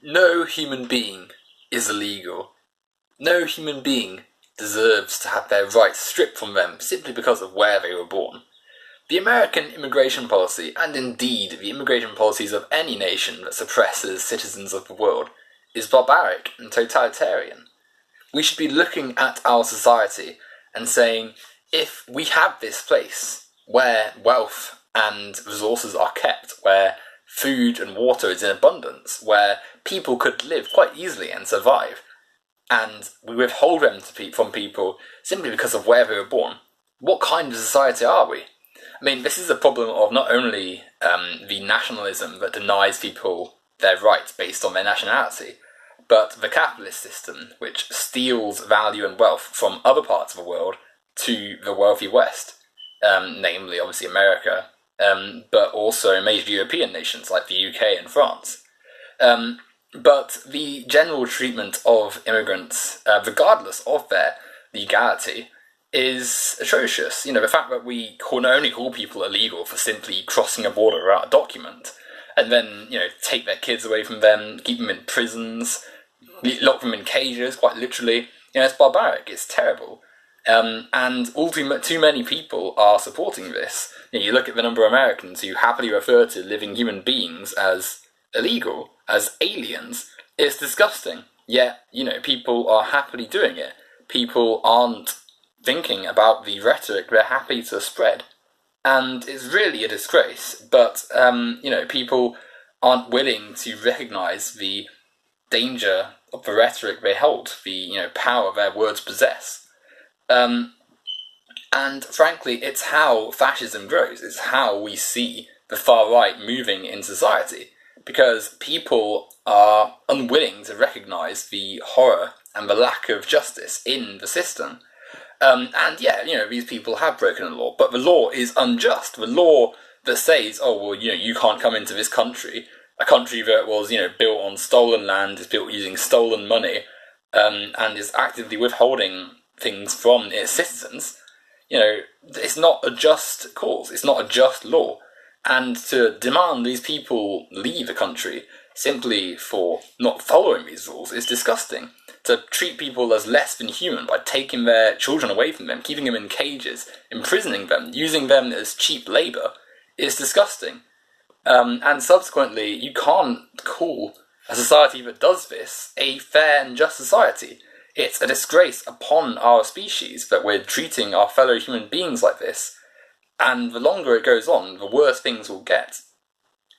No human being is illegal. No human being deserves to have their rights stripped from them simply because of where they were born. The American immigration policy, and indeed the immigration policies of any nation that suppresses citizens of the world, is barbaric and totalitarian. We should be looking at our society and saying, if we have this place where wealth and resources are kept, where food and water is in abundance, where people could live quite easily and survive, and we withhold them from people simply because of where they were born, what kind of society are we? I mean, this is a problem of not only the nationalism that denies people their rights based on their nationality, but the capitalist system, which steals value and wealth from other parts of the world to the wealthy West, namely, obviously, America, but also major European nations like the UK and France. But the general treatment of immigrants, regardless of their legality, is atrocious. You know, the fact that we not only call people illegal for simply crossing a border without a document, and then, you know, take their kids away from them, keep them in prisons, lock them in cages, quite literally, you know, it's barbaric, it's terrible. And too many people are supporting this. You know, you look at the number of Americans who happily refer to living human beings as illegal, as aliens. It's disgusting. Yet, you know, people are happily doing it. People aren't thinking about the rhetoric they're happy to spread. And it's really a disgrace, but, you know, people aren't willing to recognise the danger of the rhetoric they hold, the, you know, power their words possess. And frankly, it's how fascism grows. It's how we see the far right moving in society, because people are unwilling to recognise the horror and the lack of justice in the system. And yeah, you know, these people have broken the law, but the law is unjust. The law that says, oh, well, you know, you can't come into this country, a country that was, you know, built on stolen land, is built using stolen money, and is actively withholding things from its citizens, you know, it's not a just cause, it's not a just law. And to demand these people leave the country simply for not following these rules is disgusting. To treat people as less than human by taking their children away from them, keeping them in cages, imprisoning them, using them as cheap labour, is disgusting. And subsequently, you can't call a society that does this a fair and just society. It's a disgrace upon our species that we're treating our fellow human beings like this, and the longer it goes on, the worse things will get.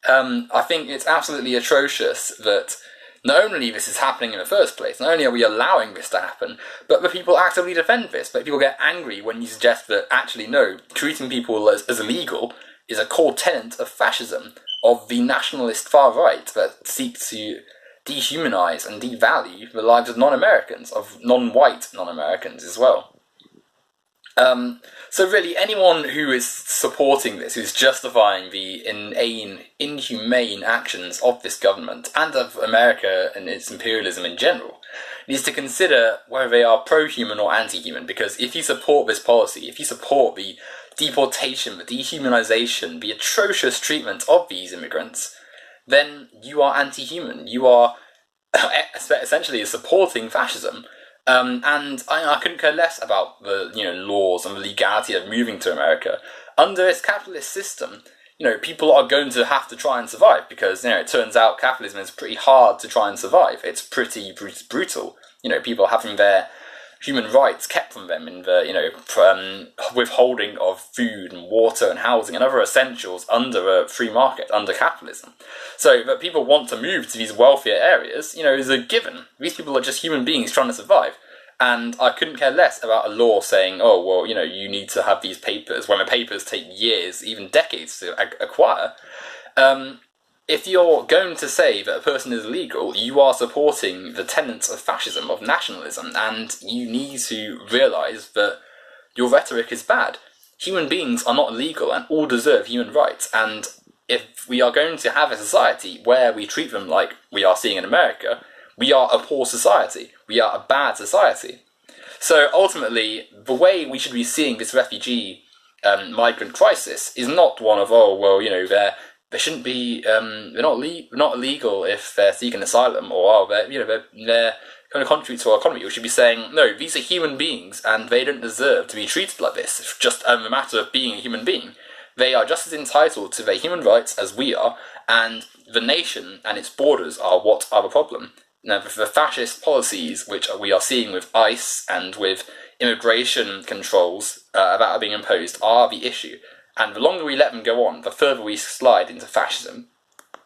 I think it's absolutely atrocious that not only this is happening in the first place, not only are we allowing this to happen, but the people actively defend this. But people get angry when you suggest that, actually, no, treating people as illegal is a core tenet of fascism, of the nationalist far right that seeks to dehumanise and devalue the lives of non-Americans, of non-white non-Americans as well. So really, anyone who is supporting this, who's justifying the inhumane actions of this government, and of America and its imperialism in general, needs to consider whether they are pro-human or anti-human, because if you support this policy, if you support the deportation, the dehumanization, the atrocious treatment of these immigrants, then you are anti-human. You are essentially supporting fascism. And I couldn't care less about the, you know, laws and the legality of moving to America. Under this capitalist system, you know, people are going to have to try and survive, because, you know, it turns out capitalism is pretty hard to try and survive. It's pretty brutal. You know, people having their human rights kept from them in the, you know, withholding of food and water and housing and other essentials under a free market, under capitalism. So that people want to move to these wealthier areas, you know, is a given. These people are just human beings trying to survive. And I couldn't care less about a law saying, oh, well, you know, you need to have these papers, when the papers take years, even decades to acquire. If you're going to say that a person is illegal, you are supporting the tenets of fascism, of nationalism, and you need to realise that your rhetoric is bad. Human beings are not illegal and all deserve human rights, and if we are going to have a society where we treat them like we are seeing in America, we are a poor society. We are a bad society. So ultimately, the way we should be seeing this refugee migrant crisis is not one of, oh, well, you know, they're they shouldn't be. They're not illegal if they're seeking asylum, or they're kind of contribute to our economy. We should be saying no. These are human beings, and they don't deserve to be treated like this. It's just a matter of being a human being. They are just as entitled to their human rights as we are, and the nation and its borders are what are the problem. Now, the fascist policies which we are seeing with ICE and with immigration controls that are being imposed are the issue. And the longer we let them go on, the further we slide into fascism.